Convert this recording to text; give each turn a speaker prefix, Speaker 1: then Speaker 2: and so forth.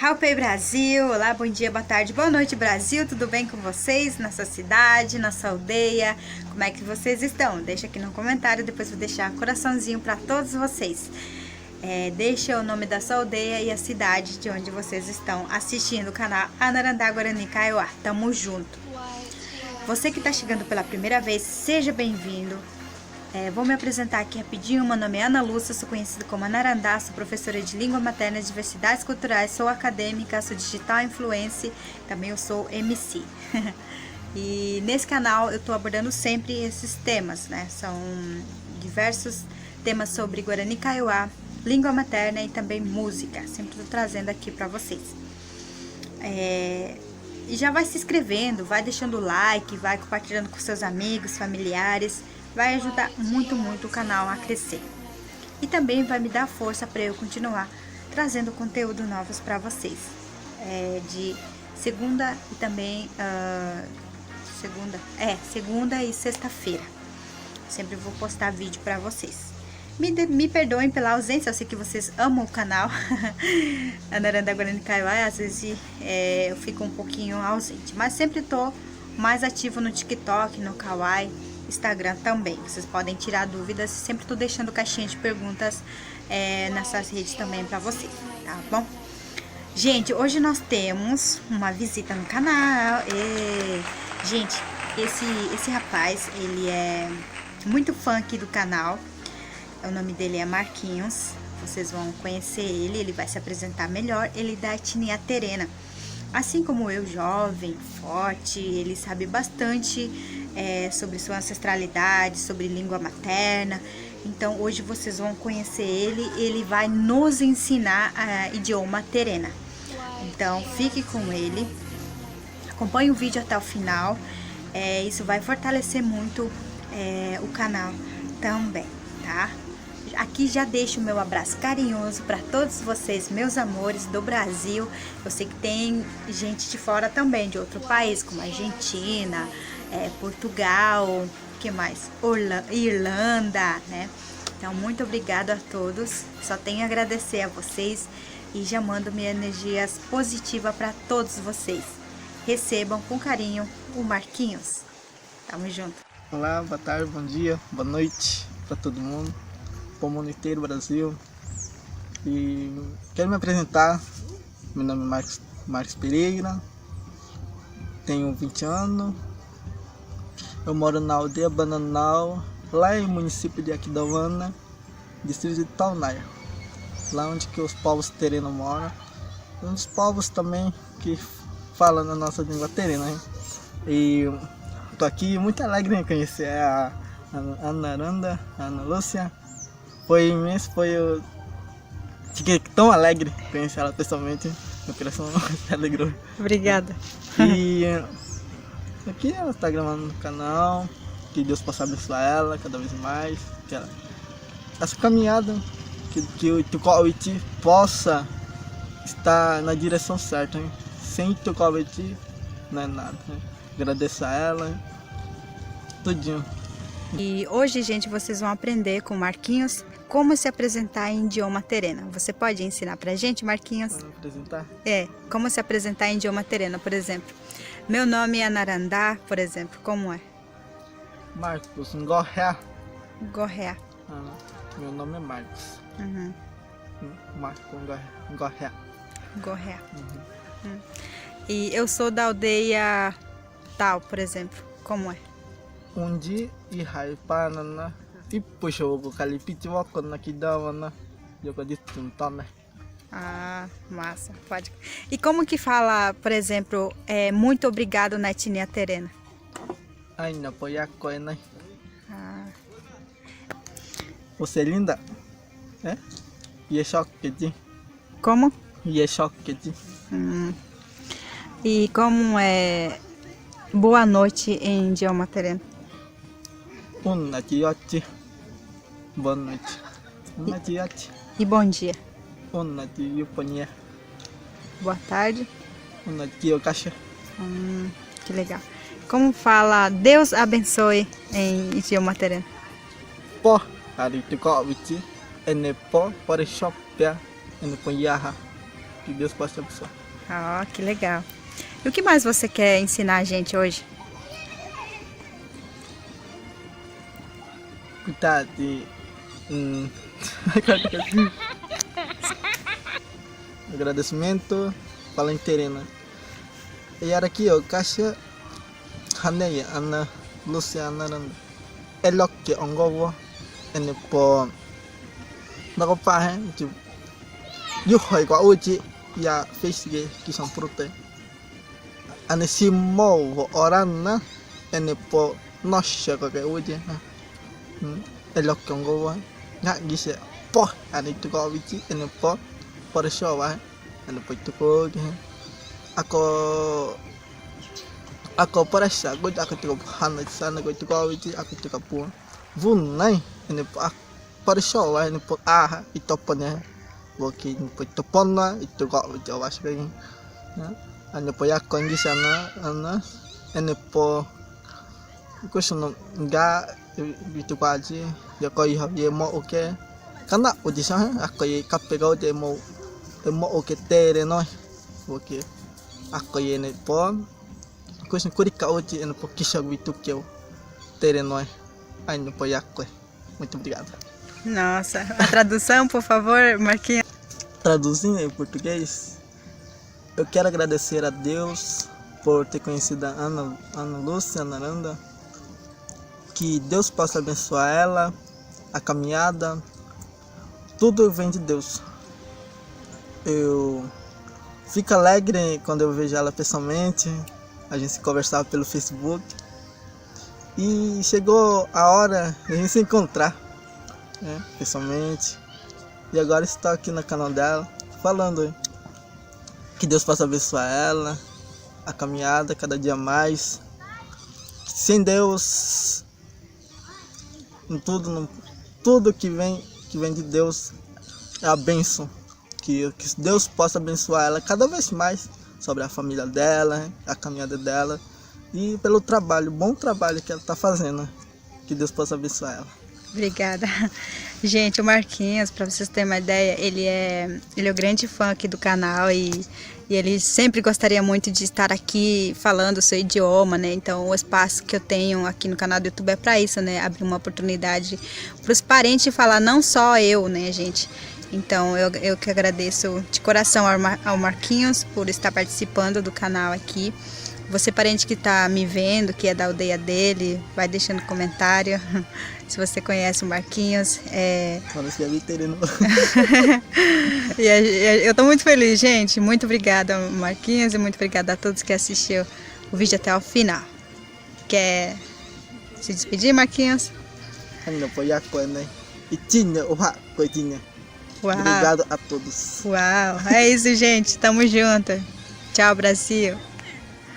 Speaker 1: Halpei Brasil, olá, bom dia, boa tarde, boa noite Brasil, tudo bem com vocês? Na sua cidade, na sua aldeia, como é que vocês estão? Deixa aqui no comentário, depois vou deixar coraçãozinho para todos vocês. Deixa o nome da sua aldeia e a cidade de onde vocês estão assistindo o canal Anarandá Guarani Kaiowá, tamo junto. Você que está chegando pela primeira vez, seja bem-vindo. Vou me apresentar aqui rapidinho. Meu nome é Ana Lúcia, sou conhecida como Anarandá, sou professora de língua materna e diversidades culturais, sou acadêmica, sou digital influencer, também eu sou MC. E nesse canal eu estou abordando sempre esses temas, né? São diversos temas sobre Guarani Kaiowá, língua materna e também música. Sempre estou trazendo aqui para vocês. E já vai se inscrevendo, vai deixando o like, vai compartilhando com seus amigos, familiares. Vai ajudar muito o canal a crescer. E também vai me dar força para eu continuar trazendo conteúdo novos para vocês. De segunda e também segunda e sexta-feira. Sempre vou postar vídeo para vocês. Me perdoem pela ausência, eu sei que vocês amam o canal Anarandá Guarani Kaiowá, às vezes eu fico um pouquinho ausente, mas sempre tô mais ativo no TikTok, no Kawaii, Instagram também. Vocês podem tirar dúvidas, sempre tô deixando caixinha de perguntas nessas redes também para vocês, tá bom? Gente, hoje nós temos uma visita no canal. Gente, esse rapaz, ele é muito fã aqui do canal. O nome dele é Marquinhos, vocês vão conhecer ele vai se apresentar melhor. Ele é da etnia terena. Assim como eu, jovem, forte, ele sabe bastante sobre sua ancestralidade, sobre língua materna. Então hoje vocês vão conhecer ele vai nos ensinar idioma terena. Então fique com ele, acompanhe o vídeo até o final, isso vai fortalecer muito o canal também, tá? Aqui já deixo o meu abraço carinhoso para todos vocês, meus amores do Brasil. Eu sei que tem gente de fora também, de outro país, como Argentina, Portugal, que mais? Irlanda, né? Então, muito obrigado a todos. Só tenho a agradecer a vocês e já mando minhas energias positivas para todos vocês. Recebam com carinho o Marquinhos. Tamo junto.
Speaker 2: Olá, boa tarde, bom dia, boa noite para todo mundo. Para o mundo inteiro, Brasil. E quero me apresentar. Meu nome é Marcos Pereira, tenho 20 anos, eu moro na aldeia Bananal, lá em município de Aquidauana, distrito de Taunaia, lá onde que os povos terenos moram, um dos povos também que falam na nossa língua terena, hein? E estou aqui muito alegre em conhecer a Anarandá, a Ana Lúcia. Foi imenso, fiquei tão alegre conhecer ela pessoalmente, meu coração se alegrou.
Speaker 1: Obrigada.
Speaker 2: E aqui ela está gravando no canal, que Deus possa abençoar ela cada vez mais, que essa caminhada, que o Tucauiti possa estar na direção certa, hein? Sem Tucauiti não é nada, né? Agradeço a ela, tudinho.
Speaker 1: E hoje, gente, vocês vão aprender com o Marquinhos como se apresentar em idioma terena. Você pode ensinar pra gente, Marquinhos?
Speaker 2: Vamos apresentar?
Speaker 1: Como se apresentar em idioma terena, por exemplo. Meu nome é Anarandá, por exemplo, como é?
Speaker 2: Marcos Ngorré.
Speaker 1: Gorré.
Speaker 2: Meu nome é Marcos.
Speaker 1: Uhum.
Speaker 2: Marcos Ngorré.
Speaker 1: Gorré. E eu sou da aldeia tal, por exemplo, como é?
Speaker 2: Undi e Haipanana. E puxa o calipite wako na Kidawana. Jogo de Tuntame.
Speaker 1: Ah, massa, pode. E como que fala, por exemplo, muito obrigado na etnia terena?
Speaker 2: Ai, na poiaco é, né?
Speaker 1: Ah.
Speaker 2: Você é linda? E é choque de.
Speaker 1: Como?
Speaker 2: E é choque de.
Speaker 1: E como é boa noite em idioma terena?
Speaker 2: Una tiote. Boa noite. Una tiote.
Speaker 1: E bom dia?
Speaker 2: Una tioponia.
Speaker 1: Boa tarde?
Speaker 2: Una tiocacha.
Speaker 1: Que legal. Como fala Deus abençoe em idioma terena?
Speaker 2: Po, hari tu kau bici. Ene po, pare shop ya. Ene po yaha. Que Deus possa te abençoar.
Speaker 1: Ó, que legal. E o que mais você quer ensinar a gente hoje?
Speaker 2: Cuidado. Agradecimento pela interena. E era aqui, ó, caixa Haneya, Ana Luciana Randa. Elok ongovo, ene po nakopahe, tipo, yuhoi kwa uji, ya Facebook kisam prute. Ane simo orang na, ene po nosha kwa ke uji. Elok ongovo, nggak gise, po, ane itu kwa uji, ene po, por show wa, ene po itu ko, ako para siya, ako tika hanay sana ko tika witi, ako tika po vunay, ini po para siya wa, ini po ito po niya, waki ini po ito po na, ito ko witi awas kayo, ano po yakon di sana, ini po, ko sino nga ito ko aji, yako ye mo oke, kana udi sa, ako ye kape ko de mo oke tere no, waki, ako ye ne po. Coisa curicá hoje no pouquinho vitu que eu terei nós aí no poiaco. Muito obrigado.
Speaker 1: Nossa, a tradução, por favor, Marquinhos.
Speaker 2: Traduzindo em português, eu quero agradecer a Deus por ter conhecido a Ana Lúcia Naranda. Que Deus possa abençoar ela, a caminhada. Tudo vem de Deus. Eu fico alegre quando eu vejo ela pessoalmente. A gente se conversava pelo Facebook e chegou a hora de a gente se encontrar, né, pessoalmente. E agora estou aqui no canal dela falando que Deus possa abençoar ela, a caminhada cada dia mais. Sem Deus, tudo que vem de Deus é a bênção. Que Deus possa abençoar ela cada vez mais. Sobre a família dela, a caminhada dela e pelo trabalho, bom trabalho que ela está fazendo. Que Deus possa abençoar ela.
Speaker 1: Obrigada. Gente, o Marquinhos, para vocês terem uma ideia, ele é o grande fã aqui do canal e ele sempre gostaria muito de estar aqui falando o seu idioma, né? Então o espaço que eu tenho aqui no canal do YouTube é para isso, né? Abrir uma oportunidade para os parentes falar, não só eu, né, gente? Então eu que agradeço de coração ao Marquinhos por estar participando do canal aqui. Você parente que está me vendo, que é da aldeia dele, vai deixando comentário se você conhece o Marquinhos. Eu estou muito feliz, gente. Muito obrigada, Marquinhos, e muito obrigada a todos que assistiram o vídeo até o final. Quer se despedir, Marquinhos?
Speaker 2: Uau. Obrigado a todos.
Speaker 1: Uau, é isso, gente. Tamo junto. Tchau, Brasil.